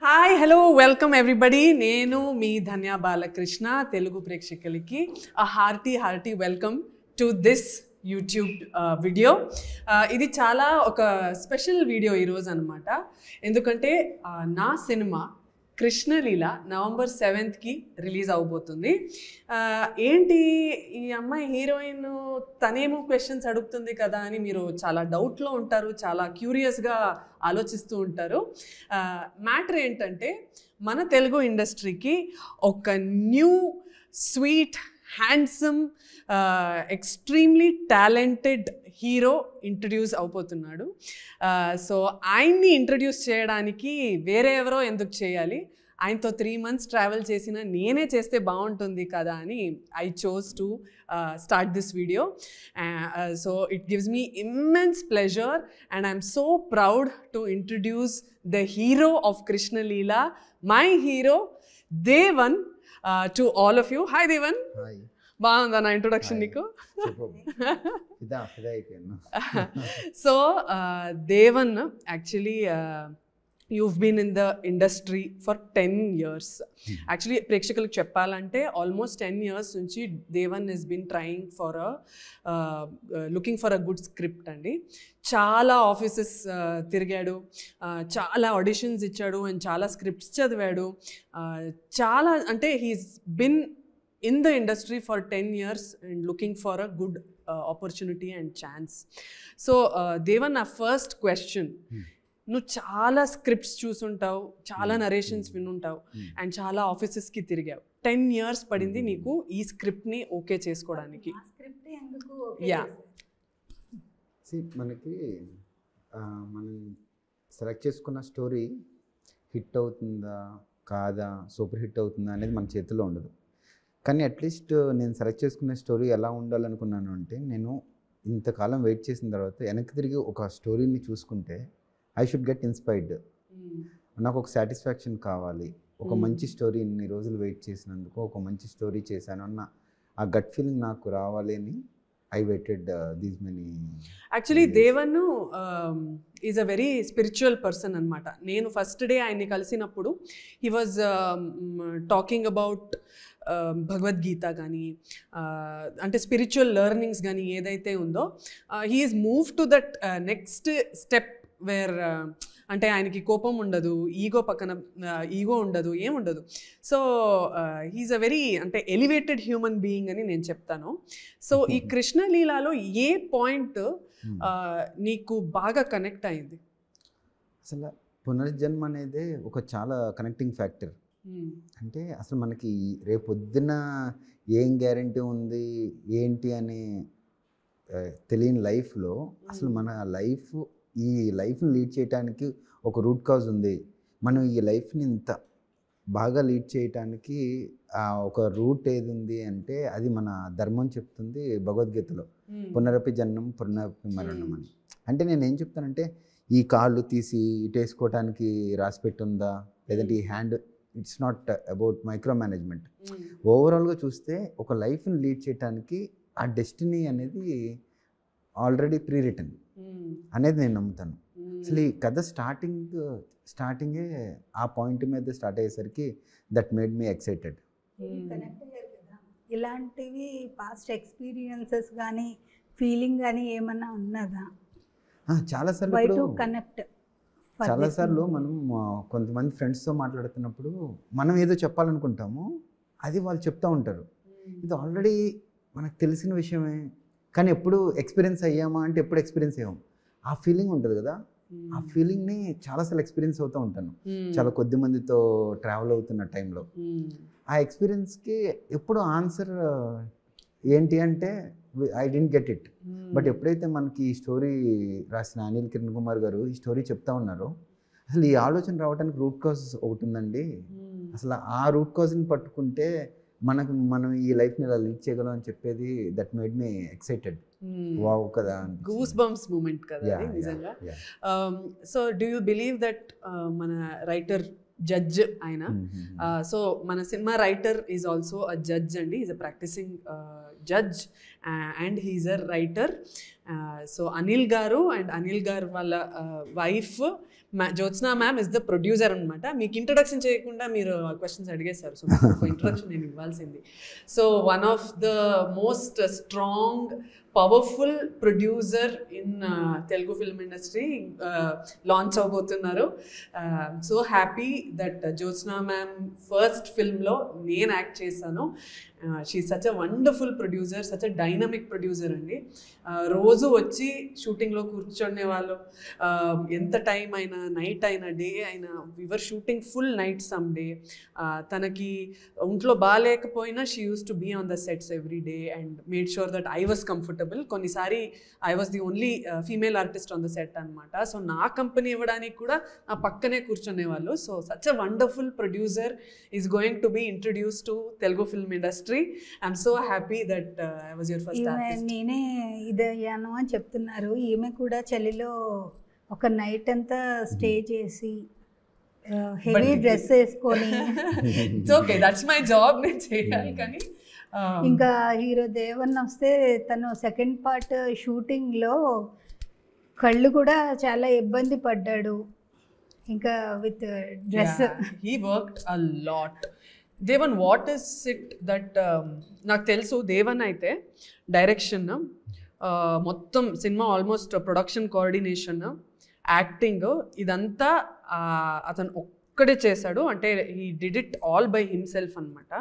Hi hello welcome everybody. నేను మీ ధన్య బాలకృష్ణ. తెలుగు ప్రేక్షకులకి hearty welcome to this YouTube video. ఇది చాలా ఒక స్పెషల్ వీడియో ఈరోజు అనమాట. ఎందుకంటే నా cinema Krishna Leela November 7th release అవబోతుంది. ఏంటి ఈ అమ్మాయి హీరోయిన్ తనేమో క్వశ్చన్స్ అడుగుతుంది కదా అని మీరు చాలా డౌట్లో ఉంటారు, చాలా క్యూరియస్గా ఆలోచిస్తూ ఉంటారు. మ్యాటర్ ఏంటంటే మన తెలుగు ఇండస్ట్రీకి ఒక new sweet handsome extremely talented hero introduce అవబోతున్నాడు. సో ఆయన్ని ఇంట్రడ్యూస్ చేయడానికి వేరే ఎవరో ఎందుకు చేయాలి, ఆయనతో 3 months ట్రావెల్ చేసిన నేనే చేస్తే బాగుంటుంది కదా అని I chose to start this video. So it gives me immense pleasure and I'm so proud to introduce the hero of Krishna Leela, my hero Devan, to all of you. Hi Devan. Hi. బాగుందా నా introduction నీకు? So Devan, actually you've been in the industry for 10 years. Actually ప్రేక్షకులకు చెప్పాలంటే almost 10 years నుంచి Devan has been trying for looking for a good script అండి. చాలా offices తిరిగాడు, చాలా ఆడిషన్స్ ఇచ్చాడు అండ్ చాలా స్క్రిప్ట్స్ చదివాడు. చాలా అంటే he's been in the industry for 10 years and looking for a good opportunity and chance. So Devan, నా ఫస్ట్ క్వశ్చన్, నువ్వు చాలా స్క్రిప్ట్స్ చూసుంటావు, చాలా నరేషన్స్ వినుంటావు అండ్ చాలా ఆఫీసెస్కి తిరిగావు. 10 years పడింది నీకు ఈ స్క్రిప్ట్ని ఓకే చేసుకోవడానికి. యా, మనకి మనం సెలెక్ట్ చేసుకున్న స్టోరీ హిట్ అవుతుందా కాదా, సూపర్ హిట్ అవుతుందా అనేది మన చేతిలో ఉండదు. కానీ అట్లీస్ట్ నేను సెలెక్ట్ చేసుకున్న స్టోరీ ఎలా ఉండాలనుకున్నాను అంటే, నేను ఇంతకాలం వెయిట్ చేసిన తర్వాత వెనక్కి తిరిగి ఒక స్టోరీని చూసుకుంటే ఐ షుడ్ గెట్ ఇన్స్పైర్డ్. నాకు ఒక సాటిస్ఫాక్షన్ కావాలి, ఒక మంచి స్టోరీ ఇన్ని రోజులు వెయిట్ చేసినందుకు ఒక మంచి స్టోరీ చేశాను అన్న ఆ గట్ ఫీలింగ్ నాకు రావాలి అని I waited these many. Actually Devan is a very spiritual person అనమాట. నేను ఫస్ట్ డే ఆయన్ని కలిసినప్పుడు he was talking about Bhagavad Gita కానీ అంటే స్పిరిచువల్ లెర్నింగ్స్ కానీ ఏదైతే ఉందో, he is move to that next step where అంటే ఆయనకి కోపం ఉండదు, ఈగో పక్కన ఈగో ఉండదు, ఏముండదు. సో హీఈస్ అ వెరీ అంటే ఎలివేటెడ్ హ్యూమన్ బీయింగ్ అని నేను చెప్తాను. సో ఈ కృష్ణలీలలో ఏ పాయింట్ నీకు బాగా కనెక్ట్ అయింది? అసలు పునర్జన్మ అనేది ఒక చాలా కనెక్టింగ్ ఫ్యాక్టర్. అంటే అసలు మనకి రేపొద్దున ఏం గ్యారంటీ ఉంది ఏంటి అని తెలియని లైఫ్లో అసలు మన ఈ లైఫ్ని లీడ్ చేయడానికి ఒక రూట్ కాజ్ ఉంది. మనం ఈ లైఫ్ని ఇంత బాగా లీడ్ చేయటానికి ఒక రూట్ ఏది ఉంది అంటే అది మన ధర్మం చెప్తుంది భగవద్గీతలో, పునరపి జన్మం పునరపి మరణం అని. అంటే నేను ఏం చెప్తానంటే, ఈ కాళ్ళు తీసి ఇటు వేసుకోవటానికి రాసి పెట్టుందా, లేదంటే ఈ hand, it's not about micro management. ఓవరాల్గా చూస్తే ఒక లైఫ్ని లీడ్ చేయడానికి ఆ డెస్టినీ అనేది ఆల్రెడీ ప్రీ రిటర్న్ అనేది నేను నమ్ముతాను. అసలు ఈ కథ స్టార్టింగే ఆ పాయింట్ మీద స్టార్ట్ అయ్యేసరికి దట్ మేడ్ మీ ఎక్సైటెడ్. ఇలాంటివి పాస్ట్ ఎక్స్పీరియన్సెస్ కానీ ఫీలింగ్ కానీ ఏమన్నా ఉన్నదా? చాలాసార్లు మనం కొంతమంది ఫ్రెండ్స్తో మాట్లాడుతున్నప్పుడు మనం ఏదో చెప్పాలనుకుంటాము, అది వాళ్ళు చెప్తూ ఉంటారు. ఇది ఆల్రెడీ మనకు తెలిసిన విషయమే, కానీ ఎప్పుడు ఎక్స్పీరియన్స్ అయ్యామా అంటే ఎప్పుడు ఎక్స్పీరియన్స్ అయ్యాము. ఆ ఫీలింగ్ ఉంటుంది కదా, ఆ ఫీలింగ్ని చాలాసార్లు ఎక్స్పీరియన్స్ అవుతూ ఉంటాను చాలా కొద్ది మందితో ట్రావెల్ అవుతున్న టైంలో. ఆ ఎక్స్పీరియన్స్కి ఎప్పుడు ఆన్సర్ ఏంటి అంటే I didn't get it. But ఎప్పుడైతే మనకి ఈ స్టోరీ రాసిన అనిల్ కిరణ్ కుమార్ గారు ఈ స్టోరీ చెప్తా ఉన్నారో, అసలు ఈ ఆలోచన రావడానికి రూట్ కాజ్ ఒకటి ఉందండి. అసలు ఆ రూట్ కాజ్ని పట్టుకుంటే మనం ఈ లైఫ్ని ఇలా లీడ్ చేయగలం అని చెప్పేది that made me excited. Wow కదా, గూస్ బంప్స్ మూమెంట్ కదా నిజంగా. So do you believe that మన రైటర్ జడ్జ్ ఆయన, సో మన cinema writer is also a judge అండి, is a practicing judge and he's a writer. So Anil గారు and Anil గారు వాళ్ళ wife Jyotsna ma'am is the producer అనమాట. మీకు ఇంట్రొడక్షన్ చేయకుండా మీరు క్వశ్చన్స్ అడిగేశారు, సో ఇంట్రొడక్షన్ నేను ఇవ్వాల్సింది. So one of the most strong powerful producer in Telugu film industry launch అవబోతున్నారు. So happy that Jyotsna ma'am first ఫిల్మ్లో నేను యాక్ట్ చేశాను. She such a wonderful producer, such a dynamic producer అండి. రోజు వచ్చి షూటింగ్లో కూర్చునే వాళ్ళు, ఎంత టైం అయినా, నైట్ అయినా, డే అయినా, whether shooting full night some day. తనకి ఒంట్లో బాగాలేకపోయినా she use to be on the sets every day and made sure that I was comfortable. కొన్నిసారి I was the only female artist on the set అనమాట. So నా company ఇవ్వడానికి కూడా నా పక్కనే కూర్చునేవాళ్ళు. So such a wonderful producer is going to be introduce to Telugu film industry. I'm so happy that I was your first artist. నేనే ఇదయ్యాను అని చెప్తున్నారు. ఈమె కూడా చలిలో ఒక నైట్ అంతా స్టే చేసి హెవీ డ్రెస్ వేసుకొని it's okay, that's my job, నేను చేయాలి. కానీ ఇంకా హీరో దేవన్ వస్తే తను సెకండ్ పార్ట్ షూటింగ్లో కళ్ళు కూడా చాలా ఇబ్బంది పడ్డాడు, ఇంకా with dress. He worked a lot. Devan, what is it that, నాకు తెలుసు దేవన్ అయితే డైరెక్షన్, మొత్తం సినిమా ఆల్మోస్ట్ ప్రొడక్షన్ కోఆర్డినేషన్, యాక్టింగ్, ఇదంతా అతను ఒక్కడే చేశాడు. అంటే he did it all by himself అనమాట.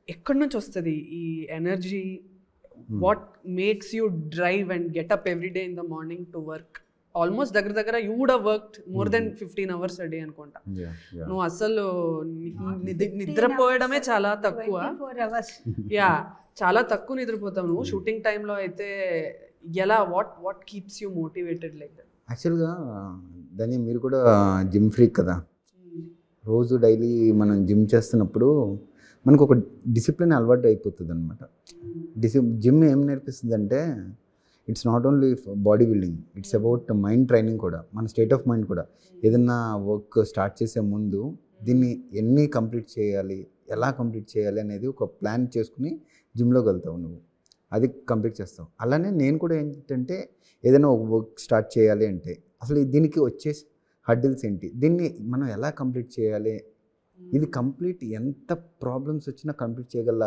ఎక్కడి నుంచి వస్తుంది ఈ energy? What makes you drive and get up every day in the morning to work? Almost దగ్గర you would have worked more than 15 hours a day అనుకుంటా. నువ్వు అసలు నిద్రపోయడమే చాలా తక్కువ. యా, చాలా తక్కువ నిద్రపోతావు నువ్వు షూటింగ్ టైంలో అయితే. ఎలా, what keeps you motivated like that? యాక్చువల్గా దాన్ని మీరు కూడా జిమ్ ఫ్రీక్ కదా, రోజు డైలీ మనం జిమ్ చేస్తున్నప్పుడు మనకు ఒక డిసిప్లిన్ అలవాటు అయిపోతుంది అనమాట. జిమ్ ఏం నేర్పిస్తుంది అంటే, it's not only body building, it's about mind training కూడా, మన స్టేట్ ఆఫ్ మైండ్ కూడా. ఏదన్నా వర్క్ స్టార్ట్ చేసే ముందు దీన్ని ఎన్ని కంప్లీట్ చేయాలి, ఎలా కంప్లీట్ చేయాలి అనేది ఒక ప్లాన్ చేసుకుని జిమ్లోకి వెళ్తావు నువ్వు, అది కంప్లీట్ చేస్తావు. అలానే నేను కూడా ఏంటంటే, ఏదైనా ఒక వర్క్ స్టార్ట్ చేయాలి అంటే అసలు దీనికి వచ్చే హర్డిల్స్ ఏంటి, దీన్ని మనం ఎలా కంప్లీట్ చేయాలి, ఇది కంప్లీట్ ఎంత ప్రాబ్లమ్స్ వచ్చినా కంప్లీట్ చేయగల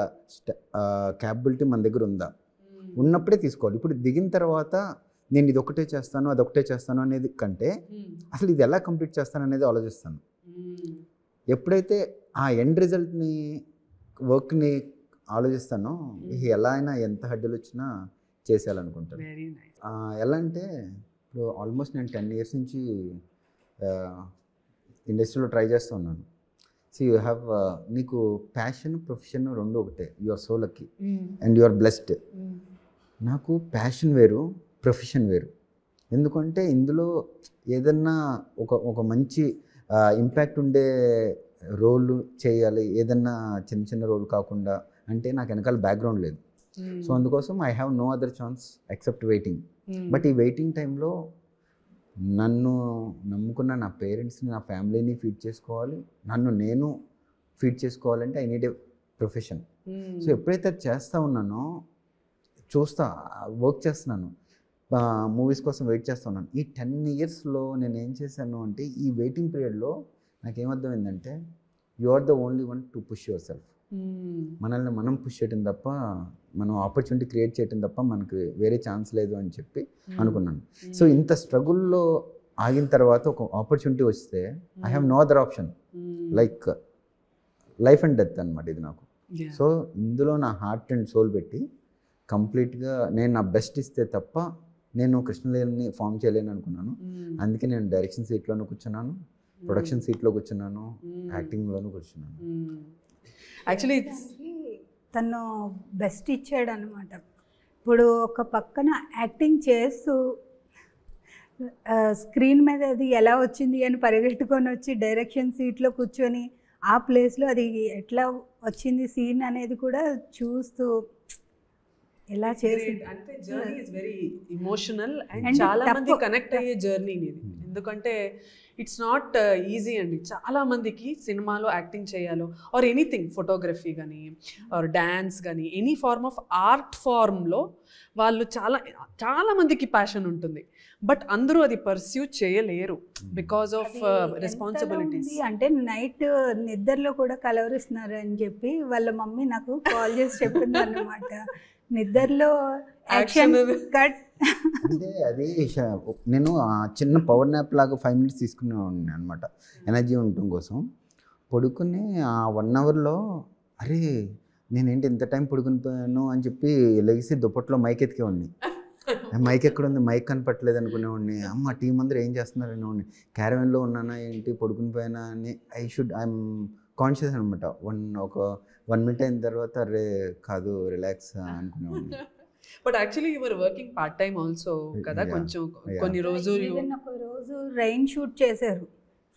క్యాపబిలిటీ మన దగ్గర ఉందా, ఉన్నప్పుడే తీసుకోవాలి. ఇప్పుడు దిగిన తర్వాత నేను ఇది ఒకటే చేస్తాను, అదొకటే చేస్తాను అనేది కంటే అసలు ఇది ఎలా కంప్లీట్ చేస్తాను అనేది ఆలోచిస్తాను. ఎప్పుడైతే ఆ ఎండ్ రిజల్ట్ని, వర్క్ని ఆలోచిస్తానో, ఎలా అయినా ఎంత హడ్డలు వచ్చినా చేసేయాలనుకుంటాను. ఎలా అంటే, ఇప్పుడు ఆల్మోస్ట్ నేను 10 years నుంచి ఇండస్ట్రీలో ట్రై చేస్తూ ఉన్నాను. సో యూ హ్యావ్, నీకు ప్యాషన్, ప్రొఫెషన్ రెండు ఒకటే. You are so lucky and you are blessed. నాకు ప్యాషన్ వేరు, ప్రొఫెషన్ వేరు. ఎందుకంటే ఇందులో ఏదన్నా ఒక మంచి ఇంపాక్ట్ ఉండే రోల్ చేయాలి, ఏదన్నా చిన్న చిన్న రోల్ కాకుండా. అంటే నాకు వెనకాల బ్యాక్గ్రౌండ్ లేదు. సో అందుకోసం I have no other chance except waiting. But ఈ వెయిటింగ్ టైంలో నన్ను నమ్ముకున్న నా పేరెంట్స్ని, నా ఫ్యామిలీని ఫీడ్ చేసుకోవాలి, నన్ను నేను ఫీడ్ చేసుకోవాలంటే I need a profession. So ఎప్పుడైతే అది చేస్తూ ఉన్నానో, చూస్తా, వర్క్ చేస్తున్నాను, మూవీస్ కోసం వెయిట్ చేస్తున్నాను. ఈ 10 yearsలో నేను ఏం చేశాను అంటే, ఈ వెయిటింగ్ పీరియడ్లో నాకేమర్థమైందంటే, you are the only one to push yourself. మనల్ని మనం పుష్ చేయటం తప్ప, మనం ఆపర్చునిటీ క్రియేట్ చేయటం తప్ప మనకు వేరే ఛాన్స్ లేదు అని చెప్పి అనుకున్నాను. సో ఇంత స్ట్రగుల్లో ఆగిన తర్వాత ఒక ఆపర్చునిటీ వస్తే I have no other option, like life and death అనమాట ఇది నాకు. సో ఇందులో నా హార్ట్ అండ్ సోల్ పెట్టి కంప్లీట్గా నేను నా బెస్ట్ ఇస్తే తప్ప నేను కృష్ణలీలని ఫామ్ చేయలేను అనుకున్నాను. అందుకే నేను డైరెక్షన్ సీట్లోనూ కూర్చున్నాను, ప్రొడక్షన్ సీట్లో కూర్చున్నాను, యాక్టింగ్లోనూ కూర్చున్నాను. యాక్చువల్లీ తను బెస్ట్ ఇచ్చాడు అనమాట. ఇప్పుడు ఒక పక్కన యాక్టింగ్ చేస్తూ స్క్రీన్ మీద అది ఎలా వచ్చింది అని పరిగెట్టుకొని వచ్చి డైరెక్షన్ సీట్లో కూర్చొని ఆ ప్లేస్లో అది ఎట్లా వచ్చింది సీన్ అనేది కూడా చూస్తూ ఎలా చేసి, అంటే journey is very emotional and చాలా మంది కనెక్ట్ అయ్యే జర్నీ ఇది. ఎందుకంటే ఇట్స్ నాట్ ఈజీ అండి. చాలా మందికి సినిమాలో యాక్టింగ్ చేయాలో ఆర్ ఎనీథింగ్, ఫోటోగ్రఫీ కానీ ఆర్ డ్యాన్స్ కానీ ఎనీ ఫార్మ్ ఆఫ్ ఆర్ట్ ఫార్మ్లో వాళ్ళు చాలా మందికి ప్యాషన్ ఉంటుంది, బట్ అందరూ అది పర్స్యూ చేయలేరు బికాస్ ఆఫ్ రెస్పాన్సిబిలిటీస్. అంటే నైట్ నిద్రలో కూడా కలవరిస్తున్నారు అని చెప్పి వాళ్ళ మమ్మీ నాకు కాల్ చేసి చెప్పింది అన్నమాట. నిద్రలో యాక్షన్ కట్. అంటే అది నేను చిన్న పవర్ న్యాప్ లాగా 5 minutes తీసుకునేవాడిని అనమాట, ఎనర్జీ ఉండటం కోసం. పడుకుని ఆ 1 hourలో అరే నేనేంటి ఇంత టైం పడుకుని పోయాను అని చెప్పి లెగిసి దుప్పట్లో మైక్ ఎత్తికేవాడిని. మైక్ ఎక్కడ ఉంది, మైక్ కనపట్లేదు అనుకునేవాడిని. అమ్మ టీం అందరూ ఏం చేస్తున్నారు అనేవాడిని. క్యారవెన్లో ఉన్నానా ఏంటి, పడుకుని పోయానా అని ఐఎమ్ కాన్షియస్ అనమాట. ఒక 1 minute అయిన తర్వాత అరే కాదు రిలాక్స్ అనుకునేవాడిని. But actually you were working part time also కదా, కొంచెం కొన్ని రోజులు. ఒక రోజు రైన్ షూట్ చేశారు,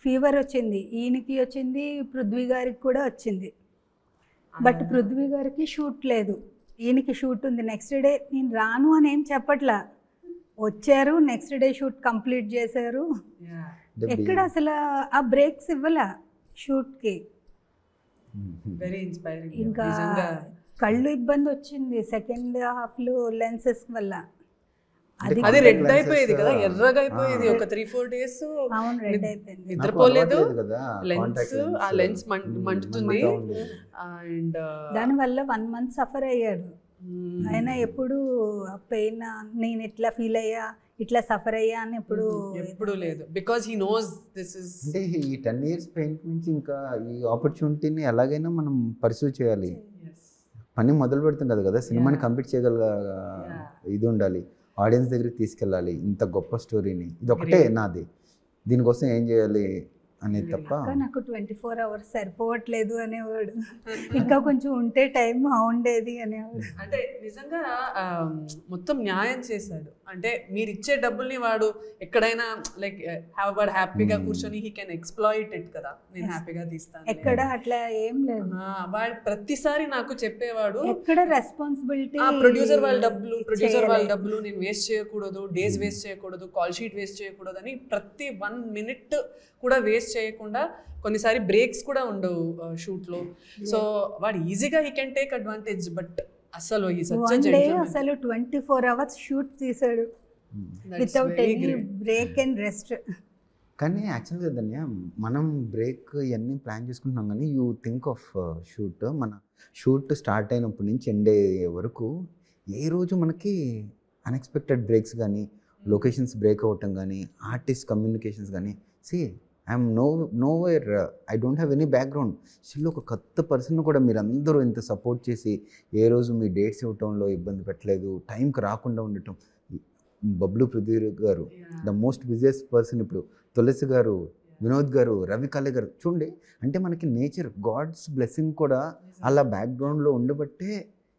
ఫీవర్ వచ్చింది, ఈయనకి వచ్చింది, పృథ్వీ గారికి కూడా వచ్చింది. బట్ పృథ్వీ గారికి షూట్ లేదు, ఈయనకి షూట్ ఉంది. నెక్స్ట్ డే నేను రాను అని ఏం చెప్పట్లా, వచ్చారు, నెక్స్ట్ డే షూట్ కంప్లీట్ చేశారు. ఎక్కడ అసలు ఆ బ్రేక్స్ ఇవ్వలా షూట్కి. Very inspiring. ఇంకా కళ్ళు ఇబ్బంది వచ్చింది సెకండ్ హాఫ్లో లెన్సెస్ వల్ల. అది రెడ్ అయిపోయేది కదా, ఎర్రగా అయిపోయేది ఒక 3-4 days. అవును, రెడ్ అయిపోయింది, నిద్రపోలేదు, ఆ లెన్స్ మంటుతుంది. అండ్ దానివల్ల 1 month సఫర్ అయ్యాడు ఆయన. ఎప్పుడు పెయిన్ నేను ఇట్లా ఫీల్ అయ్యా, ఇట్లా సఫర్ అయ్యా అని ఎప్పుడు లేదు, because he knows this is. అంటే ఈ 10 years పెయిన్ నుంచి ఇంకా ఈ ఆపర్చునిటీని ఎలాగైనా మనం పర్సూ చేయాలి. పని మొదలు పెడతాం కదా, సినిమాని కంప్లీట్ చేయగల ఇది ఉండాలి, ఆడియన్స్ దగ్గరికి తీసుకెళ్ళాలి. ఇంత గొప్ప స్టోరీని, ఇది ఒకటే నాది, దీనికోసం ఏం చేయాలి అనేది తప్ప. నాకు 24 hours సరిపోవట్లేదు అనేవాడు, ఇంకా కొంచెం ఉంటే టైం బాగుండేది అనేవాడు. అంటే నిజంగా మొత్తం న్యాయం చేశాడు. అంటే మీరు ఇచ్చే డబ్బుల్ని వాడు ఎక్కడైనా లైక్ వాడు హ్యాపీగా కూర్చొని హీ కెన్ ఎక్స్ప్లాయిట్ ఇట్ కదా, నేను హ్యాపీగా తీస్తాను, ఎక్కడ అట్లా ఏం లేదు. వాడు ప్రతిసారి నాకు చెప్పేవాడు ఎక్కడ రెస్పాన్సిబిలిటీ, ప్రొడ్యూసర్ వాళ్ళ డబ్బులు నేను వేస్ట్ చేయకూడదు, డేస్ వేస్ట్ చేయకూడదు, కాల్ షీట్ వేస్ట్ చేయకూడదు అని ప్రతి 1 minute కూడా వేస్ట్ చేయకుండా. కొన్నిసారి బ్రేక్స్ కూడా ఉండవు షూట్లో. సో వాడు ఈజీగా he can take advantage. But అసలు అసలు 24 hours షూట్ తీసాడు without any break and rest. కానీ యాక్చువల్గా ధన్య మనం బ్రేక్ ఇవన్నీ ప్లాన్ చేసుకుంటున్నాం, కానీ యూ థింక్ ఆఫ్ షూట్. మన షూట్ స్టార్ట్ అయినప్పటి నుంచి ఎండ్ అయ్యే వరకు ఏ రోజు మనకి అన్ఎక్స్పెక్టెడ్ బ్రేక్స్ కానీ, లొకేషన్స్ బ్రేక్ అవ్వటం కానీ, ఆర్టిస్ట్ కమ్యూనికేషన్స్ కానీ. I'm nowhere, I don't have any background. Still ఒక కొత్త పర్సన్ కూడా మీరు అందరూ ఇంత సపోర్ట్ చేసి ఏ రోజు మీ డేట్స్ ఇవ్వటంలో ఇబ్బంది పెట్టలేదు, టైంకి రాకుండా ఉండటం. బబ్లు పృథ్వీ గారు ద మోస్ట్ బిజియెస్ట్ పర్సన్ ఇప్పుడు, తులసి గారు, వినోద్ గారు, రవి కాళే గారు, చూడండి. అంటే మనకి నేచర్ గాడ్స్ బ్లెస్సింగ్ కూడా అలా బ్యాక్గ్రౌండ్లో ఉండబట్టే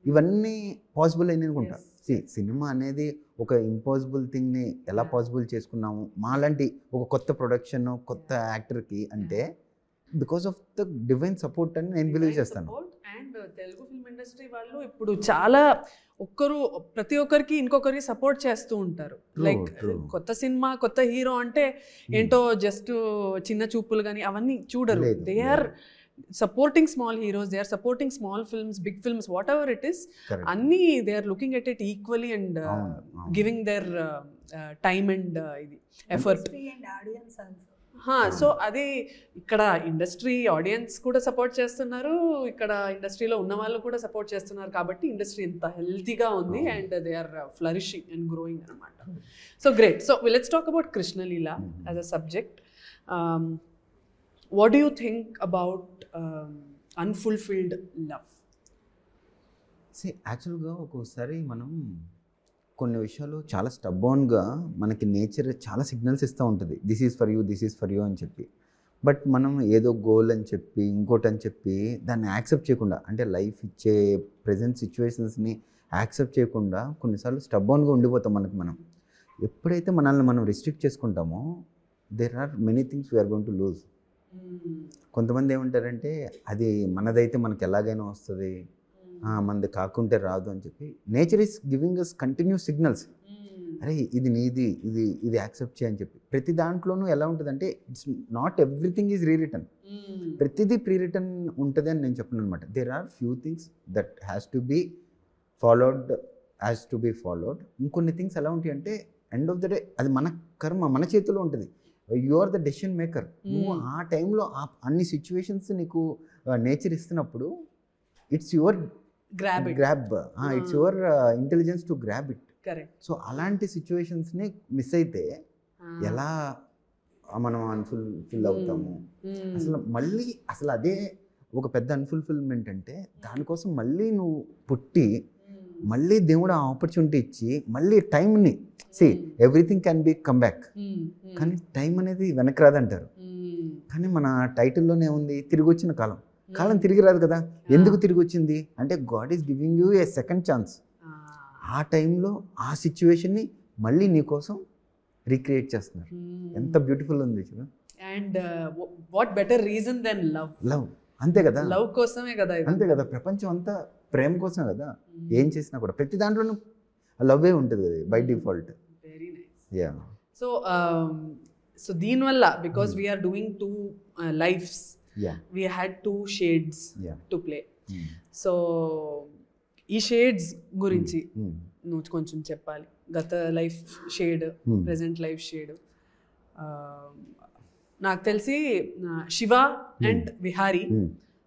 ఇవన్నీ పాసిబుల్ అయింది అనుకుంటా. సినిమా అనేది ఒక ఇంపాసిబుల్ థింగ్ని ఎలా పాసిబుల్ చేసుకున్నాము మాలాంటి ఒక కొత్త ప్రొడక్షన్, కొత్త యాక్టర్కి అంటే because of the divine support అని నేను బిలీవ్ చేస్తాను. అండ్ తెలుగు ఫిల్మ్ ఇండస్ట్రీ వాళ్ళు ఇప్పుడు చాలా ప్రతి ఒక్కరికి ఇంకొకరికి సపోర్ట్ చేస్తూ ఉంటారు. లైక్ కొత్త సినిమా, కొత్త హీరో అంటే ఏంటో జస్ట్ చిన్న చూపులు కానీ అవన్నీ చూడరు. They are supporting small heroes, they are supporting small films, big films, whatever it is. Anni they are looking at it equally and giving their time and effort. Industry and audience also. So అది ఇక్కడ industry audience కూడా support చేస్తున్నారు, ఇక్కడ ఇండస్ట్రీలో ఉన్న వాళ్ళు కూడా support చేస్తున్నారు. కాబట్టి ఇండస్ట్రీ ఇంత హెల్తీగా ఉంది and they are flourishing and growing అనమాట. So great. So let's talk about Krishnaleela as a subject. What do you think about unfulfilled love? యాక్చువల్గా ఒక్కోసారి మనం కొన్ని విషయాలు చాలా స్టబ్బోన్గా మనకి నేచర్ చాలా సిగ్నల్స్ ఇస్తూ ఉంటుంది, this is for you, this is for you అని చెప్పి. బట్ మనం ఏదో గోల్ అని చెప్పి ఇంకోటి అని చెప్పి దాన్ని యాక్సెప్ట్ చేయకుండా, అంటే లైఫ్ ఇచ్చే ప్రజెంట్ సిచ్యువేషన్స్ని యాక్సెప్ట్ చేయకుండా కొన్నిసార్లు స్టబ్బోన్గా ఉండిపోతాం. మనం ఎప్పుడైతే మనల్ని మనం రిస్ట్రిక్ట్ చేసుకుంటామో there are many things we are going to lose. కొంతమంది ఏమంటారంటే అది మనదైతే మనకి ఎలాగైనా వస్తుంది, మనది కాకుంటే రాదు అని చెప్పి. Nature is giving us continuous signals. అరే ఇది నీది, ఇది యాక్సెప్ట్ చేయని చెప్పి. ప్రతి దాంట్లోనూ ఎలా ఉంటుందంటే it's not everything is rereturn, ప్రతిదీ ప్రీ రిటర్న్ ఉంటుంది అని నేను చెప్పను అనమాట. There are few things that has to be followed. ఇంకొన్ని థింగ్స్ ఎలా ఉంటాయి అంటే ఎండ్ ఆఫ్ ద డే అది మన కర్మ, మన చేతిలో ఉంటుంది. You are the decision maker. నువ్వు ఆ టైంలో అన్ని సిచ్యువేషన్స్ నీకు నేచర్ ఇస్తున్నప్పుడు it's your grab, it's your intelligence to grab it. So అలాంటి సిచ్యువేషన్స్ని మిస్ అయితే ఎలా మనం అన్ఫుల్ఫిల్ అవుతాము. అసలు అదే ఒక పెద్ద అన్ఫుల్ఫిల్మెంట్ అంటే దానికోసం మళ్ళీ నువ్వు పుట్టి మళ్ళీ దేవుడు ఆ ఆపర్చునిటీ ఇచ్చి మళ్ళీ టైంని everything can be come back, కానీ టైం అనేది వెనక్కి రాదంటారు. కానీ మన టైటిల్లోనే ఉంది తిరిగి వచ్చిన కాలం తిరిగి రాదు కదా. ఎందుకు తిరిగి వచ్చింది అంటే God is giving you A second chance. ఆ టైంలో ఆ సిచ్యువేషన్ని మళ్ళీ నీకోసం రీక్రియేట్ చేస్తున్నారు. ఎంత బ్యూటిఫుల్ ఉంది చూడు. And what better reason than love. అంతే కదా, లవ్ కోసమే కదా, అంతే కదా. ప్రపంచం అంతా ప్రేమ కోసమే కదా. ఏం చేసినా కూడా ప్రతి దాంట్లోనూ లవ్వే ఉంటుంది కదా by default. Very nice. Yeah. So దీనివల్ల because we are doing 2 lives, we had 2 shades to play. So ఈ షేడ్స్ గురించి నువ్వు కొంచెం చెప్పాలి. గత life shade, present life shade. నాకు తెలిసి Shiva and Vihari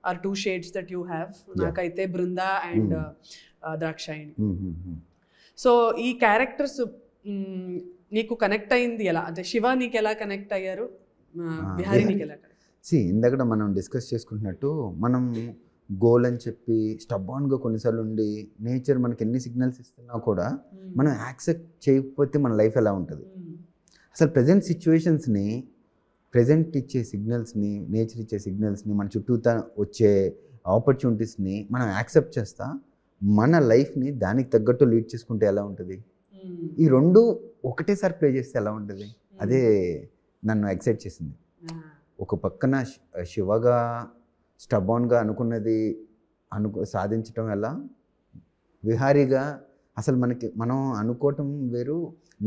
are 2 shades that you have. నాకైతే బృంద అండ్ ద్రాక్షాయిణి. సో ఈ క్యారెక్టర్స్ నీకు కనెక్ట్ అయింది ఎలా? అంటే శివ నీకు ఎలా కనెక్ట్ అయ్యారు, విహారీ నీకు ఎలా కనెక్ట్? ఇందాక మనం డిస్కస్ చేసుకుంటున్నట్టు మనం గోల్ అని చెప్పి స్టబ్బాన్గా కొన్నిసార్లు ఉండి నేచర్ మనకి ఎన్ని సిగ్నల్స్ ఇస్తున్నా కూడా మనం యాక్సెప్ట్ చేయకపోతే మన లైఫ్ ఎలా ఉంటుంది. అసలు ప్రజెంట్ సిచ్యువేషన్స్ని, ప్రజెంట్ ఇచ్చే సిగ్నల్స్ని, నేచర్ ఇచ్చే సిగ్నల్స్ని, మన చుట్టూతా వచ్చే ఆపర్చునిటీస్ని మనం యాక్సెప్ట్ చేస్తా మన లైఫ్ని దానికి తగ్గట్టు లీడ్ చేసుకుంటే ఎలా ఉంటుంది. ఈ రెండు ఒకటేసారి ప్లే చేస్తే ఎలా ఉంటుంది, అదే నన్ను ఎక్సైట్ చేసింది. ఒక పక్కన శివగా స్టబాన్గా అనుకున్నది సాధించటం ఎలా, విహారీగా అసలు మనం అనుకోవటం వేరు,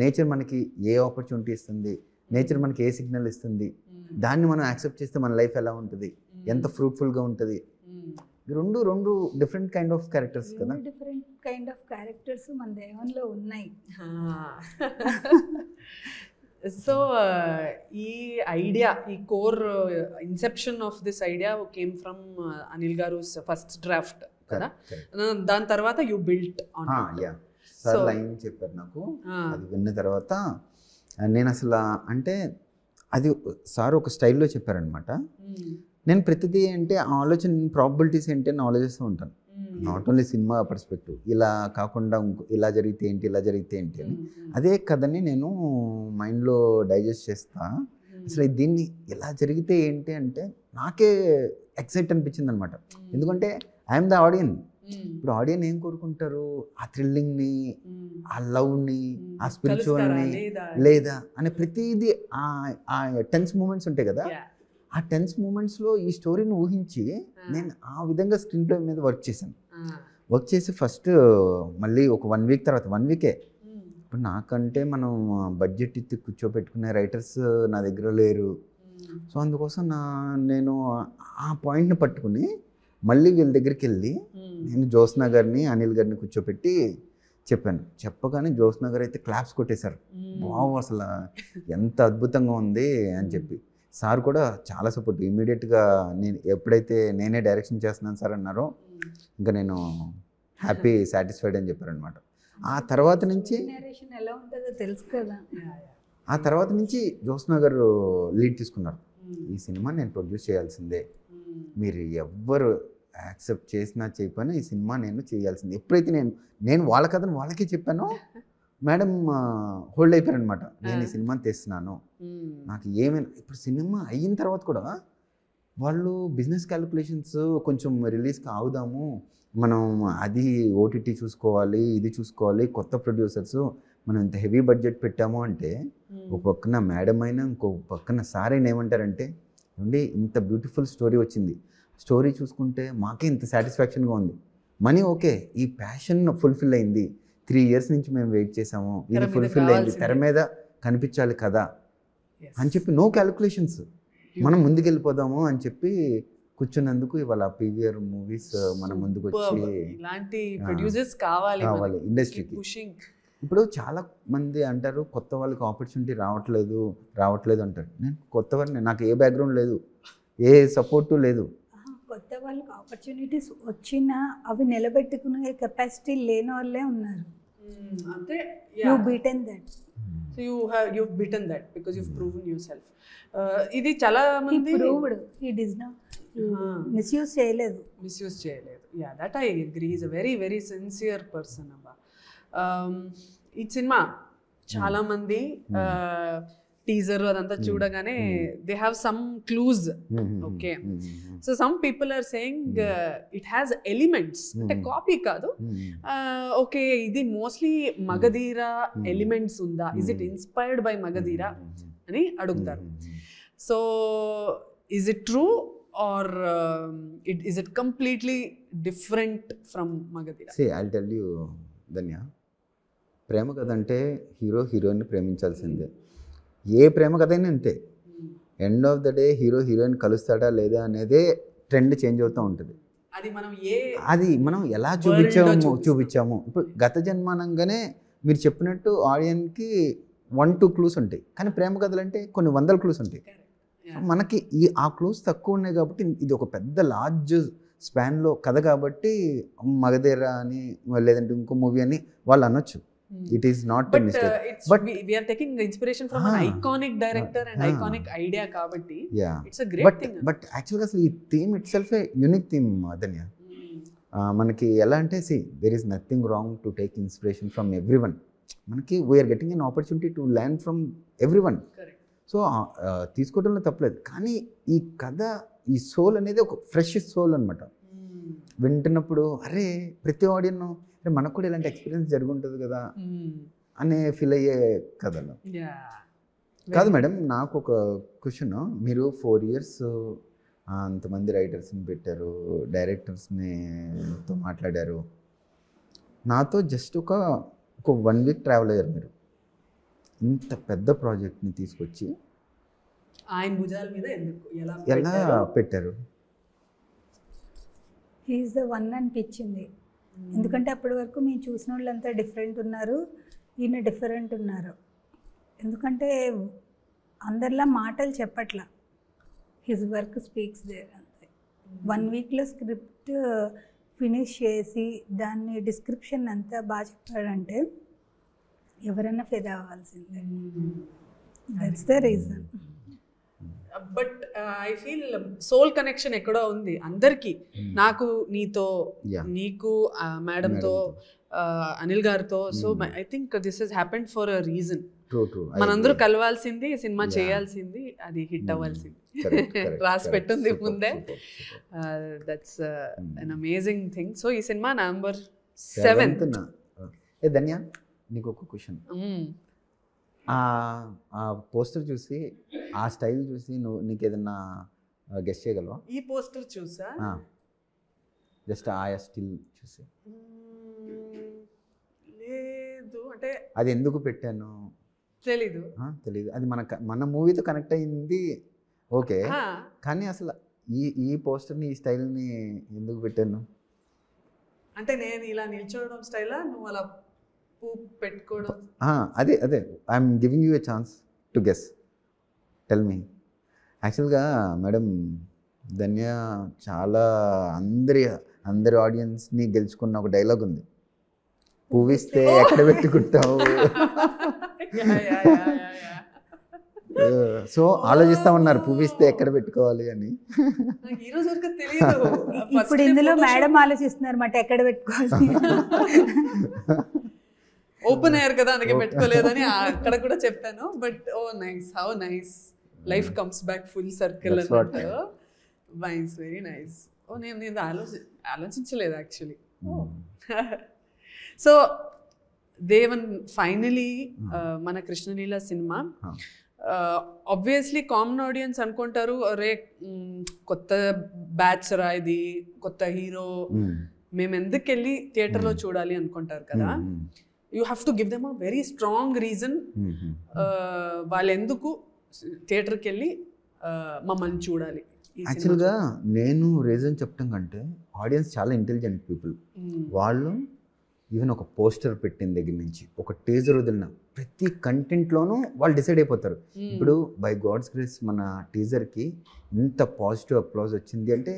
నేచర్ మనకి ఏ ఆపర్చునిటీ ఇస్తుంది, నేచర్ మనకి ఏ సిగ్నల్ ఇస్తుంది, దాన్ని మనం యాక్సెప్ట్ చేస్తే మన లైఫ్ ఎలా ఉంటుంది, ఎంత ఫ్రూట్ఫుల్గా ఉంటుంది. రెండు డిఫరెంట్ కైండ్ ఆఫ్ క్యారెక్టర్స్ కదా. డిఫరెంట్ కైండ్ ఆఫ్ క్యారెక్టర్స్ మన దేవంలో ఉన్నాయి. సో ఈ ఐడియా, ఈ core Inception of this idea came from Anil గారు ఫస్ట్ డ్రాఫ్ట్ కదా. దాని తర్వాత you built on sir line చెప్పారు నాకు. అది విన్న తర్వాత నేను అసలు అంటే అది సార్ ఒక స్టైల్లో చెప్పారనమాట. నేను ప్రతిదీ అంటే ఆలోచన ప్రాబిలిటీస్ ఏంటి అని ఆలోచిస్తూ ఉంటాను. నాట్ ఓన్లీ సినిమా పర్స్పెక్టివ్, ఇలా కాకుండా ఇలా జరిగితే ఏంటి, ఇలా జరిగితే ఏంటి అని. అదే కథని నేను మైండ్లో డైజెస్ట్ చేస్తా. అసలు దీన్ని ఇలా జరిగితే ఏంటి అంటే నాకే ఎక్సైట్ అనిపించింది అనమాట. ఎందుకంటే ఐఎమ్ ద ఆడియన్. ఇప్పుడు ఆడియన్ ఏం కోరుకుంటారు, ఆ థ్రిల్లింగ్ని, ఆ లవ్ని, ఆ స్పిరిచువల్ని లేదా అనే ప్రతిదీ ఆ టెన్స్ మూమెంట్స్ ఉంటాయి కదా. ఆ టెన్స్ మూమెంట్స్లో ఈ స్టోరీని ఊహించి నేను ఆ విధంగా స్క్రీన్ ప్లే మీద వర్క్ చేసి ఫస్ట్ మళ్ళీ ఒక 1 week తర్వాత 1 weekే ఇప్పుడు నాకంటే మనం బడ్జెట్ ఇచ్చి కూర్చోబెట్టుకునే రైటర్స్ నా దగ్గర లేరు. సో అందుకోసం నేను ఆ పాయింట్ని పట్టుకుని మళ్ళీ వీళ్ళ దగ్గరికి వెళ్ళి నేను జ్యోత్స్న గారిని, అనిల్ గారిని కూర్చోపెట్టి చెప్పగానే జ్యోత్స్న గారు అయితే క్లాప్స్ కొట్టేశారు. వావ్ అసలు ఎంత అద్భుతంగా ఉంది అని చెప్పి. సార్ కూడా చాలా సపోర్ట్. ఇమీడియట్గా నేను ఎప్పుడైతే నేనే డైరెక్షన్ చేస్తున్నాను సార్ అన్నారో ఇంకా నేను హ్యాపీ, సాటిస్ఫైడ్ అని చెప్పారనమాట. ఆ తర్వాత నుంచి ఎలా ఉంటుందో తెలుసు కదా. ఆ తర్వాత నుంచి జ్యోత్స్న గారు లీడ్ తీసుకున్నారు. ఈ సినిమా నేను ప్రొడ్యూస్ చేయాల్సిందే, మీరు ఎవ్వరు యాక్సెప్ట్ చేసినా చేయకపోయినా ఈ సినిమా నేను చేయాల్సిందే. ఎప్పుడైతే నేను వాళ్ళ కథను వాళ్ళకే చెప్పానో మేడం హోల్డ్ అయిపోయారనమాట. నేను ఈ సినిమాని తెస్తున్నాను, నాకు ఏమైనా. ఇప్పుడు సినిమా అయిన తర్వాత కూడా వాళ్ళు బిజినెస్ క్యాలిక్యులేషన్స్ కొంచెం రిలీజ్కి ఆగుదాము, మనం అది ఓటీటీ చూసుకోవాలి, ఇది చూసుకోవాలి, కొత్త ప్రొడ్యూసర్స్, మనం ఇంత హెవీ బడ్జెట్ పెట్టాము అంటే ఒక పక్కన మేడం అయినా ఇంకో పక్కన సార్ అయినా ఏమంటారంటే, అండి ఇంత బ్యూటిఫుల్ స్టోరీ వచ్చింది, స్టోరీ చూసుకుంటే మాకే ఇంత సాటిస్ఫాక్షన్గా ఉంది, మనీ ఓకే, ఈ ప్యాషన్ ఫుల్ఫిల్ అయింది, 3 years నుంచి మేము వెయిట్ చేసాము, ఇది తెర మీద ఫుల్ఫిల్ అయింది, కావాల్సిందే. తెర మీద కనిపించాలి కదా Yes. అని చెప్పి నో క్యాలిక్యులేషన్స్, మనం ముందుకెళ్ళిపోదాము అని చెప్పి కూర్చున్నందుకు ఇవాళ పీవీఆర్ మూవీస్ మన ముందుకు వచ్చి ఇలాంటి ప్రొడ్యూసర్స్ కావాలి కావాలి ఇండస్ట్రీకి. పుషింగ్. ఇప్పుడు చాలా మంది అంటారు కొత్త వాళ్ళకి ఆపర్చునిటీ రావట్లేదు అంటారు. నేను కొత్త వాళ్ళని, నాకు ఏ బ్యాక్గ్రౌండ్ లేదు, ఏ సపోర్టు లేదు. కొత్త వాళ్ళకి ఆపర్చునిటీస్ వచ్చినా అవి నిలబెట్టుకునే కెపాసిటీ లేని వాళ్ళే ఉన్నారు. అంటే you beaten that. So you've beaten that because you've proven yourself. ఇది చాలా మంది మిస్యూజ్ చేయలేదు, మిస్యూజ్ చేయలేదు. Yeah, that I agree. Is a very very sincere person అబ్బా. ఈ సినిమా చాలా మంది టీజర్ అదంతా చూడగానే they have some clues. Okay, so some people are saying it has elements, అంటే కాపీ కాదు. ఓకే, ఇది మోస్ట్లీ మగధీర ఎలిమెంట్స్ ఉందా, is it inspired by Magadheera అని అడుగుతారు. So is it true or is it completely different from Magadheera? Say I'll tell you Dhanya, ప్రేమ కథ అంటే hero heroine ప్రేమించాల్సిందే. ఏ ప్రేమ కథ అయినా అంతే. End of the day hero heroine కలుస్తాడా లేదా అనేదే ట్రెండ్ చేంజ్ అవుతూ ఉంటుంది. అది మనం ఎలా చూపించాము. ఇప్పుడు గత జన్మానంగానే మీరు చెప్పినట్టు ఆడియన్స్కి 1-2 క్లూస్ ఉంటాయి, కానీ ప్రేమ కథలు అంటే కొన్ని 100 క్లూస్ ఉంటాయి. మనకి ఆ క్లూస్ తక్కువ ఉన్నాయి కాబట్టి ఇది ఒక పెద్ద లార్జ్ స్పాన్లో కథ కాబట్టి మగధీర అని లేదంటే ఇంకో మూవీ అని వాళ్ళు అనొచ్చు. It is not a mistake. But we are taking inspiration from an iconic director and iconic idea kabatti. Yeah. It's a great thing. But actually asli ee theme itself a unique theme Adanya. Manaki ela ante see there is nothing wrong to take inspiration from everyone. Manaki we are getting an opportunity to learn from everyone. Correct. So తీసుకోవడంలో తప్పలేదు, కానీ ఈ కథ ఈ soul అనేది ఒక fresh soul అన్నమాట. వింటున్నప్పుడు అరే ప్రతి ఆడియన్ అంటే మనకు కూడా ఇలాంటి ఎక్స్పీరియన్స్ జరుగుంటుంది కదా అనే ఫీల్ అయ్యే కథలు కాదు మేడం. నాకు ఒక క్వశ్చన్, మీరు 4 years అంతమంది రైటర్స్ని పెట్టారు, డైరెక్టర్స్ని మాట్లాడారు, నాతో జస్ట్ ఒక 1 week ట్రావెల్ అయ్యారు. మీరు ఇంత పెద్ద ప్రాజెక్ట్ని తీసుకొచ్చి ఆయన భుజాల మీద ఎలా పెట్టారు? హీఈస్ ద వన్ అనిపించింది. ఎందుకంటే అప్పటి వరకు మేము చూసిన వాళ్ళంతా డిఫరెంట్ ఉన్నారు, ఈయన డిఫరెంట్ ఉన్నారు. ఎందుకంటే అందరిలా మాటలు చెప్పట్లా, హిజ్ వర్క్ స్పీక్స్ దేర్ అంతే. 1 weekలో స్క్రిప్ట్ ఫినిష్ చేసి దాన్ని డిస్క్రిప్షన్ అంతా బాగా చెప్పాడంటే ఎవరైనా ఫిదా అవ్వాల్సిందే. That's the reason. But I feel soul connection ఎక్కడో ఉంది అందరికి. నాకు నీతో, నీకు మేడంతో, అనిల్ గారితో. So I think this has happened for a reason. మనందరూ కలవాల్సింది, సినిమా చేయాల్సింది, అది హిట్ అవ్వాల్సింది. రాసి పెట్టుంది ముందే. That's an amazing thing. So ఈ సినిమా November 7th. ధన్య, నీకు ఒక క్వశ్చన్. ఆ పోస్టర్ చూసి, ఆ స్టైల్ చూసి నీకు ఏదన్నా గెస్ట్ చేయగలవా? ఈ పోస్టర్ చూసా, జస్ట్ ఆ స్టిల్ చూసి లేదు అంటే అది ఎందుకు పెట్టాను తెలీదు. అది మన మూవీతో కనెక్ట్ అయింది ఓకే, కానీ అసలు ఈ పోస్టర్ని, ఈ స్టైల్ని ఎందుకు పెట్టాను అంటే నేను ఇలా నిల్చోవడం స్టైలా, నువ్వు అలా పెట్టుకోవడం? అదే I'm giving you a chance to guess. Tell me. యాక్చువల్గా మేడం ధన్య చాలా అందరి ఆడియన్స్ని గెలుచుకున్న ఒక డైలాగ్ ఉంది, పువ్విస్తే ఎక్కడ పెట్టుకుంటావు. సో ఆలోచిస్తా ఉన్నారు పువ్విస్తే ఎక్కడ పెట్టుకోవాలి అని. ఇప్పుడు ఇందులో మేడం ఆలోచిస్తున్నారు మాట ఎక్కడ పెట్టుకోవాలి. ఓపెన్ ఎయిర్ కదా అందుకే పెట్టుకోలేదని అక్కడ కూడా చెప్పాను. But oh nice, how nice, life comes back full circle అన్నట్టు. Nice, very nice. ఓ నేను ఆలోచించలేదు యాక్చువల్లీ. సో దేవన్ ఫైనలీ మన కృష్ణలీల సినిమా ఆబ్వియస్లీ కామన్ ఆడియన్స్ అనుకుంటారు, అరే కొత్త బ్యాచ్ రా ఇది, కొత్త హీరో, మేము ఎందుకు వెళ్ళి థియేటర్లో చూడాలి అనుకుంటారు కదా. You have to give them a very strong reason వాళ్ళు ఎందుకు థియేటర్కి వెళ్ళి మమ్మల్ని చూడాలి. యాక్చువల్గా నేను రీజన్ చెప్పడం కంటే ఆడియన్స్ చాలా ఇంటెలిజెంట్ పీపుల్. వాళ్ళు ఈవెన్ ఒక పోస్టర్ పెట్టిన దగ్గర నుంచి ఒక టీజర్ వదిలిన ప్రతి కంటెంట్లోనూ వాళ్ళు డిసైడ్ అయిపోతారు. ఇప్పుడు బై గాడ్స్ గ్రేస్ మన టీజర్కి ఇంత పాజిటివ్ అప్లాజ్ వచ్చింది అంటే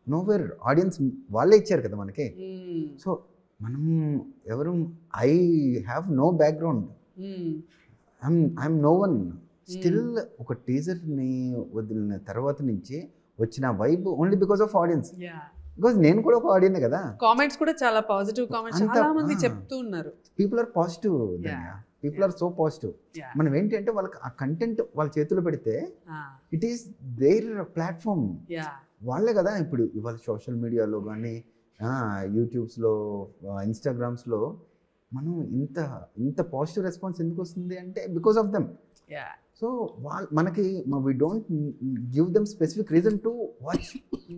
నోవేర్ ఆడియన్స్ వాళ్ళే ఇచ్చారు కదా మనకి. సో మనం ఎవరు I have no background, I'm no one. Still ఒక టీజర్ని వదిలిన తర్వాత నుంచి వచ్చిన vibe only because of audience. Because నేను కూడా ఒక ఆడియన్ కదా. కామెంట్స్ కూడా చాలా పాజిటివ్ కామెంట్స్ చాలా మంది చెప్తూ ఉన్నారు. People are positive, people are so positive. మనం ఏంటి అంటే వాళ్ళకి ఆ కంటెంట్ వాళ్ళ చేతిలో పెడితే ఇట్ ఈస్ దేర్ ప్లాట్ఫామ్. వాళ్ళే కదా ఇప్పుడు ఇవాళ సోషల్ మీడియాలో కానీ యూట్యూబ్స్లో ఇన్స్టాగ్రామ్స్లో మనం ఇంత పాజిటివ్ రెస్పాన్స్ ఎందుకు వస్తుంది అంటే బికాస్ ఆఫ్ దెమ్. సో మనకి we don't give them specific reason to watch.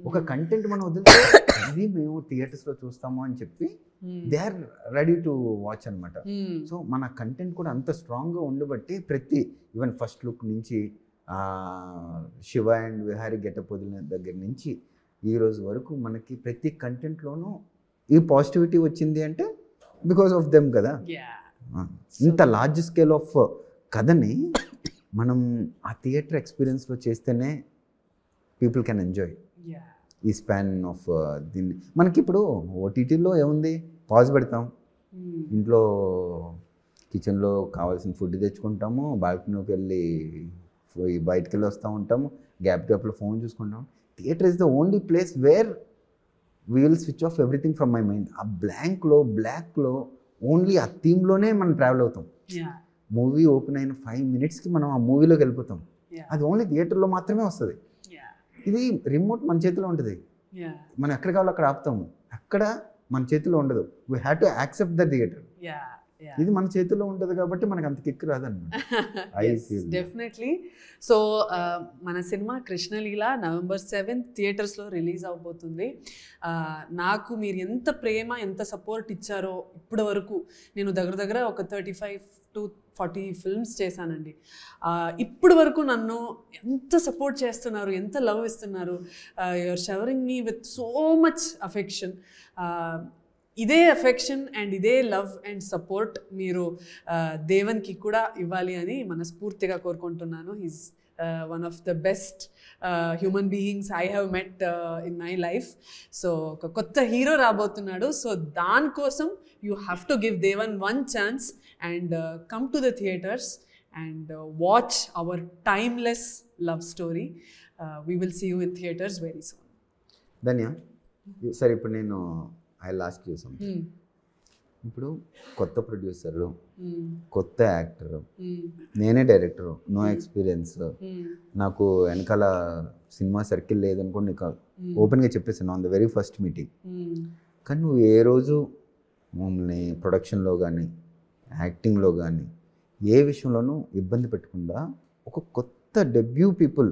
ఒక కంటెంట్ మనం వదిలితే ఇది మేము థియేటర్స్లో చూస్తాము అని చెప్పి they are ready to watch అనమాట. సో మన కంటెంట్ కూడా అంత స్ట్రాంగ్గా ఉండబట్టి ప్రతి ఈవెన్ ఫస్ట్ లుక్ నుంచి శివ అండ్ విహారీ గెటప్ వదిలిన దగ్గర నుంచి ఈ రోజు వరకు మనకి ప్రతి కంటెంట్లోనూ ఈ పాజిటివిటీ వచ్చింది అంటే బికాస్ ఆఫ్ దెమ్ కదా. ఇంత లార్జ్ స్కేల్ ఆఫ్ కథని మనం ఆ థియేటర్ ఎక్స్పీరియన్స్లో చేస్తేనే పీపుల్ కెన్ ఎంజాయ్ ఈ స్పాన్ ఆఫ్ దీన్ని. మనకి ఇప్పుడు ఓటీటీలో ఏముంది, పాజ్ పెడతాం, ఇంట్లో కిచెన్లో కావాల్సిన ఫుడ్ తెచ్చుకుంటాము, బాల్కనీకి వెళ్ళి బయటకు వెళ్ళి వస్తూ ఉంటాము, గ్యాప్లో ఫోన్ చూసుకుంటాం. Theatre is the only place where we will switch off everything from my mind. ఆ బ్లాక్లో ఓన్లీ ఆ థీమ్లోనే మనం ట్రావెల్ అవుతాం. మూవీ ఓపెన్ అయిన 5 minutesకి మనం ఆ మూవీలోకి వెళ్ళిపోతాం. అది ఓన్లీ థియేటర్లో మాత్రమే వస్తుంది. ఇది రిమోట్ మన చేతిలో ఉంటుంది, మనం ఎక్కడ కావాలో అక్కడ ఆపుతాము. అక్కడ మన చేతిలో ఉండదు. We have to accept the theatre. ఇది మన చేతిలో ఉంటుంది కాబట్టి మనకు అంత కిక్ రాదన్నమాట. డెఫినెట్లీ. సో మన సినిమా కృష్ణలీల November 7th థియేటర్స్లో రిలీజ్ అవబోతుంది. నాకు మీరు ఎంత ప్రేమ ఎంత సపోర్ట్ ఇచ్చారో ఇప్పటి వరకు, నేను దగ్గర ఒక 35 to 40 ఫిల్మ్స్ చేశానండి. ఇప్పటి వరకు నన్ను ఎంత సపోర్ట్ చేస్తున్నారు, ఎంత లవ్ ఇస్తున్నారు. You're showering me with so much affection. ఇదే అఫెక్షన్ అండ్ ఇదే లవ్ అండ్ సపోర్ట్ మీరు దేవన్కి కూడా ఇవ్వాలి అని మనస్ఫూర్తిగా కోరుకుంటున్నాను. He's one of the best human beings I have met in my life. So ఒక కొత్త హీరో రాబోతున్నాడు. సో దానికోసం you have to give Devan one chance and come to the theatres and watch our timeless love story. We will see you in theatres very soon. ధన్య, సరే ఇప్పుడు నేను I last you something. ఇప్పుడు కొత్త producer, కొత్త actor, నేనే director, no experience, నాకు వెనకాల cinema circle లేదనుకోండి, నీకు ఓపెన్గా చెప్పేసాను on the very first meeting. కానీ నువ్వు ఏ రోజు మమ్మల్ని ప్రొడక్షన్లో కానీ యాక్టింగ్లో కానీ ఏ విషయంలోనూ ఇబ్బంది పెట్టకుండా ఒక కొత్త డెబ్యూ పీపుల్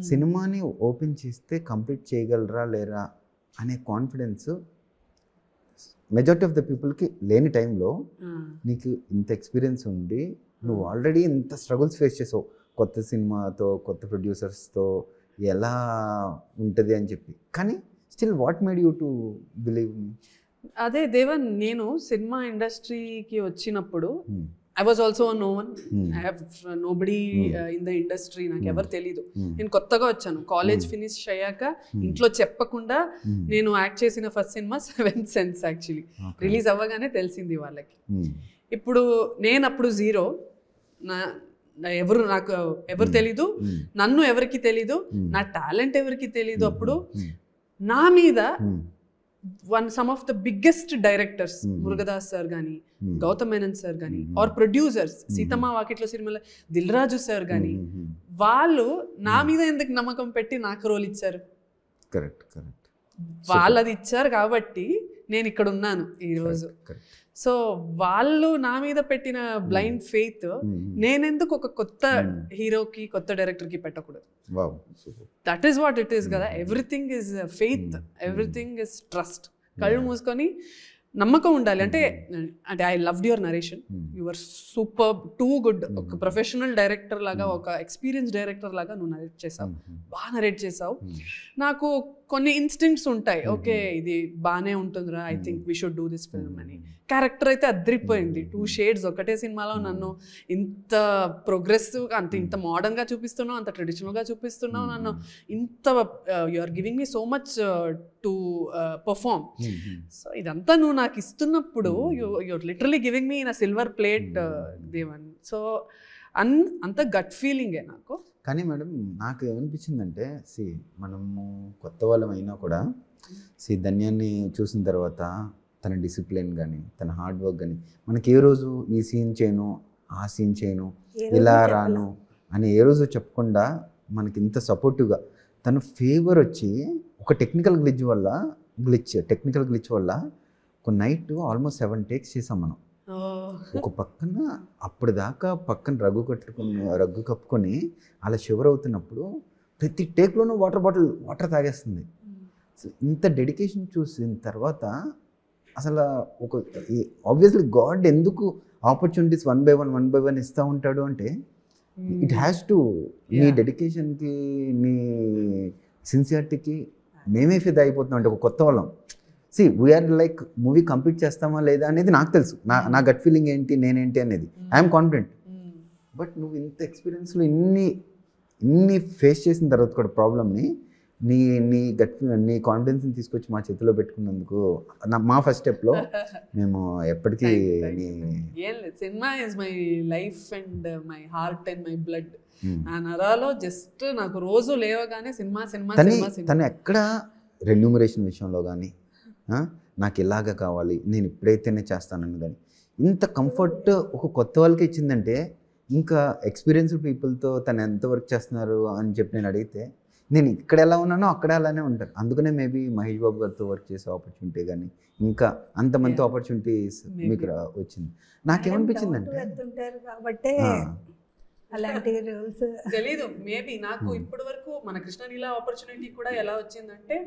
సినిమాని ఓపెన్ చేస్తే కంప్లీట్ చేయగలరా లేరా అనే కాన్ఫిడెన్స్ మెజారిటీ ఆఫ్ ద పీపుల్కి లేని టైంలో నీకు ఇంత ఎక్స్పీరియన్స్ ఉండి నువ్వు ఆల్రెడీ ఇంత స్ట్రగుల్స్ ఫేస్ చేసావు కొత్త సినిమాతో, కొత్త ప్రొడ్యూసర్స్తో ఎలా ఉంటుంది అని చెప్పి. కానీ still what made you to believe me? అదే దేవన్, నేను సినిమా ఇండస్ట్రీకి వచ్చినప్పుడు I was also a no one. I have nobody in the industry. నాకు ఎవరు తెలీదు. నేను కొత్తగా వచ్చాను. కాలేజ్ ఫినిష్ అయ్యాక ఇంట్లో చెప్పకుండా నేను యాక్ట్ చేసిన first cinema 7th Sense actually release అవ్వగానే తెలిసింది వాళ్ళకి. ఇప్పుడు నేను అప్పుడు జీరో, నాకు ఎవరు తెలీదు, నన్ను ఎవరికి తెలీదు, నా టాలెంట్ ఎవరికి తెలీదు. అప్పుడు నా మీద some of the biggest directors, Murugadoss sir కానీ, గౌతమ్ మేనన్ సార్ కానీ, ఆర్ ప్రొడ్యూసర్స్ సీతమ్మ వాకిట్లో సినిమాలో దిల్ రాజు సార్ కానీ, వాళ్ళు నా మీద ఎందుకు నమ్మకం పెట్టి నాకు రోల్ ఇచ్చారు? వాళ్ళు అది ఇచ్చారు కాబట్టి నేను ఇక్కడ ఉన్నాను ఈరోజు. సో వాళ్ళు నా మీద పెట్టిన బ్లైండ్ ఫెయిత్ నేనెందుకు ఒక కొత్త హీరోకి, కొత్త డైరెక్టర్కి పెట్టకూడదు? That is what it is కదా. Everything is faith, everything is trust. కళ్ళు మూసుకొని నమ్మకం ఉండాలి. అంటే I loved your narration, your super, too good. ఒక ప్రొఫెషనల్ డైరెక్టర్ లాగా, ఒక ఎక్స్పీరియన్స్ డైరెక్టర్ లాగా నువ్వు నరేట్ చేసావు, బాగా నరేట్ చేసావు. నాకు కొన్ని ఇన్స్టింక్ట్స్ ఉంటాయి, ఓకే ఇది బాగానే ఉంటుందిరా, I think we should do this film అని. క్యారెక్టర్ అయితే అద్రిపోయింది. 2 shades ఒకటే సినిమాలో నన్ను ఇంత ప్రోగ్రెసివ్, ఇంత మోడర్న్ గా చూపిస్తున్నావు, అంత ట్రెడిషనల్ గా చూపిస్తున్నావు నన్ను, ఇంత you are giving me so much to perform. So ఇదంతా నువ్వు నాకు ఇస్తున్నప్పుడు you're literally giving me in a silver plate దేవన్. సో అంత గట్ ఫీలింగే నాకు. కానీ మేడం నాకు ఏమనిపించిందంటే, మనము కొత్త వాళ్ళం అయినా కూడా ధన్యాన్ని చూసిన తర్వాత తన డిసిప్లిన్ కానీ, తన హార్డ్ వర్క్ కానీ, మనకి ఏ రోజు ఈ సీన్ చేయను, ఆ సీన్ చేయను, ఇలా రాను అని ఏ రోజు చెప్పకుండా మనకి ఇంత సపోర్టివ్గా, తన ఫేవర్ వచ్చి ఒక టెక్నికల్ గ్లిచ్ వల్ల ఒక నైట్ ఆల్మోస్ట్ 7 takes చేసాం మనం. ఒక పక్కన అప్పటిదాకా పక్కన రగ్గు కప్పుకొని అలా షివర్ అవుతున్నప్పుడు ప్రతి టేక్లోనూ వాటర్ తాగేస్తుంది. ఇంత డెడికేషన్ చూసిన తర్వాత అసలు ఒక ఆబ్వియస్లీ గాడ్ ఎందుకు ఆపర్చునిటీస్ 1 by 1 ఇస్తూ ఉంటాడు అంటే, ఇట్ హ్యాస్ టు నీ డెడికేషన్కి, నీ సిన్సియారిటీకి మేమే ఫిదా అయిపోతున్నాం. అంటే ఒక కొత్త వాళ్ళం వీఆర్ లైక్ మూవీ కంప్లీట్ చేస్తామా లేదా అనేది నాకు తెలుసు, నా గట్ ఫీలింగ్ ఏంటి, నేనేంటి అనేది ఐఎమ్ కాన్ఫిడెంట్. బట్ నువ్వు ఇంత ఎక్స్పీరియన్స్లో ఇన్ని ఫేస్ చేసిన తర్వాత కూడా ప్రాబ్లమ్ని నీ కాన్ఫిడెన్స్ని తీసుకొచ్చి మా చేతిలో పెట్టుకున్నందుకు మా ఫస్ట్ స్టెప్లో మేము ఎప్పటికీ cinema is my life and my heart and my blood. నా నరాలో జస్ట్ నాకు రోజు లేవగానే సినిమా. తను ఎక్కడ రెన్యూమరేషన్ విషయంలో కానీ, నాకు ఇలాగ కావాలి, నేను ఇప్పుడైతేనే చేస్తానని కానీ ఇంత కంఫర్ట్ ఒక కొత్త వాళ్ళకి ఇచ్చిందంటే, ఇంకా ఎక్స్పీరియన్స్డ్ పీపుల్తో తను ఎంత వర్క్ చేస్తున్నారు అని చెప్పి నేను అడిగితే, నేను ఇక్కడ ఎలా ఉన్నానో అక్కడ అలానే ఉంటాను. అందుకనే మేబీ మహేష్ బాబు గారితో వర్క్ చేసే ఆపర్చునిటీ కానీ, ఇంకా అంతమంది ఆపర్చునిటీస్ మీకు వచ్చింది. నాకేమనిపించిందంటే తెలీదు, మేబీ నాకు ఇప్పటి వరకు మన కృష్ణలీల ఆపర్చునిటీ కూడా ఎలా వచ్చిందంటే,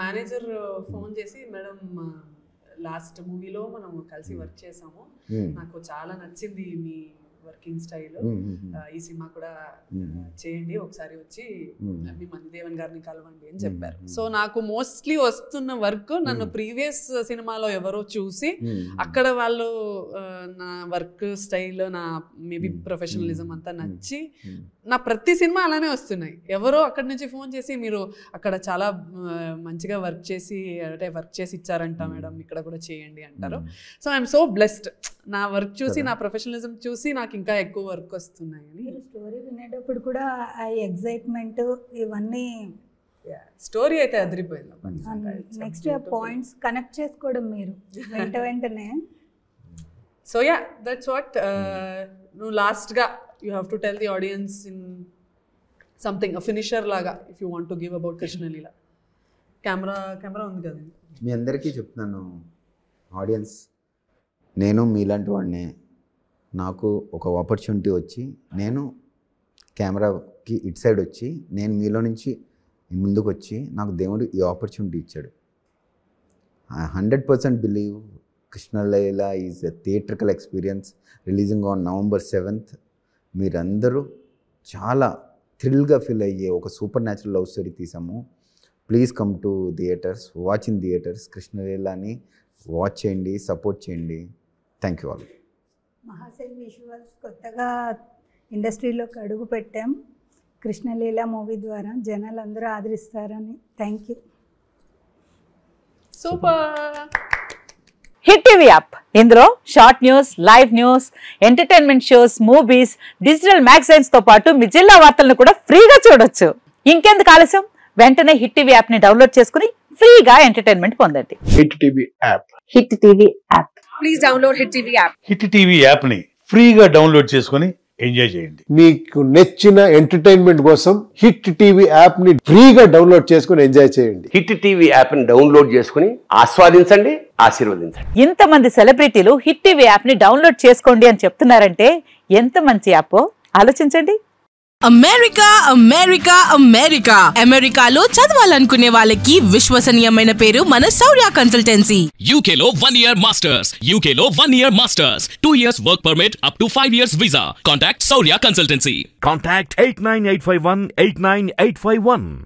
మేనేజర్ ఫోన్ చేసి, మేడం లాస్ట్ మూవీలో మనం కలిసి వర్క్ చేసాము, నాకు చాలా నచ్చింది మీ వర్కింగ్ స్టైల్, ఈ సినిమా కూడా చేయండి, ఒకసారి వచ్చి మీ మణిదేవన్ గారిని కలవండి అని చెప్పారు. సో నాకు మోస్ట్లీ వస్తున్న వర్క్ నన్ను ప్రీవియస్ సినిమాలో ఎవరో చూసి అక్కడ వాళ్ళు నా వర్క్ స్టైల్, నా మేబీ ప్రొఫెషనలిజం అంతా నచ్చి నా ప్రతి సినిమా అలానే వస్తున్నాయి. ఎవరో అక్కడి నుంచి ఫోన్ చేసి, మీరు అక్కడ చాలా మంచిగా వర్క్ చేసి ఇచ్చారంట మేడం, ఇక్కడ కూడా చేయండి అంటారు. సో ఐఎమ్ సో బ్లెస్డ్, నా వర్క్ చూసి, నా ప్రొఫెషనలిజం చూసి నాకు ఇంకా ఎక్కువ వర్క్ వస్తున్నాయని. స్టోరీ వినేటప్పుడు కూడా ఆ ఎగ్జైట్మెంట్ ఇవన్నీ, స్టోరీ అయితే అదిరిపోయింది. నెక్స్ట్ పాయింట్స్ కనెక్ట్ చేసుకోవడం మీరు వెంటనే. So yeah, that's what. నువ్వు లాస్ట్గా you have to tell the audience in something, a finisher laga, if you want to give about Krishnalila. Camera ఉంది కదా. మీ అందరికీ చెప్తున్నాను ఆడియన్స్, నేను మీలాంటి వాడినే. నాకు ఒక ఆపర్చునిటీ వచ్చి, నేను కెమెరాకి ఇటు సైడ్ వచ్చి, నేను మీలో నుంచి ముందుకు వచ్చి, నాకు దేవుడు ఈ ఆపర్చునిటీ ఇచ్చాడు. I 100% believe Krishnalila is a theatrical experience, releasing on November 7th. మీరందరూ చాలా థ్రిల్గా ఫీల్ అయ్యే ఒక సూపర్ న్యాచురల్ లవ్ స్టోరీ తీసాము. Please come to theatres, watch in theatres. కృష్ణలీలాని వాచ్ చేయండి, సపోర్ట్ చేయండి. Thank you all. Mahasen visuals కొత్తగా ఇండస్ట్రీలోకి అడుగు పెట్టాం. కృష్ణలీల మూవీ ద్వారా జనాలందరూ ఆదరిస్తారని. Thank you. Super. Hit TV app, ఇందులో short news, live news, entertainment shows, movies, digital magazines తో పాటు మీ జిల్లా వార్తలను కూడా ఫ్రీగా చూడొచ్చు. ఇంకెందుకు ఆలస్యం, వెంటనే హిట్ టీవీ యాప్ ని డౌన్లోడ్ చేసుకుని ఫ్రీగా ఎంటర్టైన్మెంట్ పొందండి. Hit TV app. Hit TV app. Please download hit TV app. Hit TV app ని ఫ్రీగా డౌన్లోడ్ చేసుకుని ఎంజాయ్ చేయండి. మీకు నచ్చిన ఎంటర్టైన్మెంట్ కోసం హిట్ టీవీ యాప్ ని ఫ్రీగా డౌన్లోడ్ చేసుకుని ఎంజాయ్ చేయండి. హిట్ టీవీ యాప్ ని డౌన్లోడ్ చేసుకుని ఆస్వాదించండి, ఆశీర్వదించండి. ఇంతమంది సెలబ్రిటీలు హిట్ టీవీ యాప్ ని డౌన్లోడ్ చేసుకోండి అని చెప్తున్నారంటే ఎంత మంచి యాప్ ఆలోచించండి. అమెరికా అమెరికా అమెరికా అమెరికాలో చదవాలనుకునే వాళ్ళకి విశ్వసనీయమైన పేరు మన శౌర్య కన్సల్టెన్సీ. UK లో 1 year masters, UK లో 1 year masters, 2 years work permit up to 5 years visa. Contact Saurya Consultancy. Contact 89851 89851.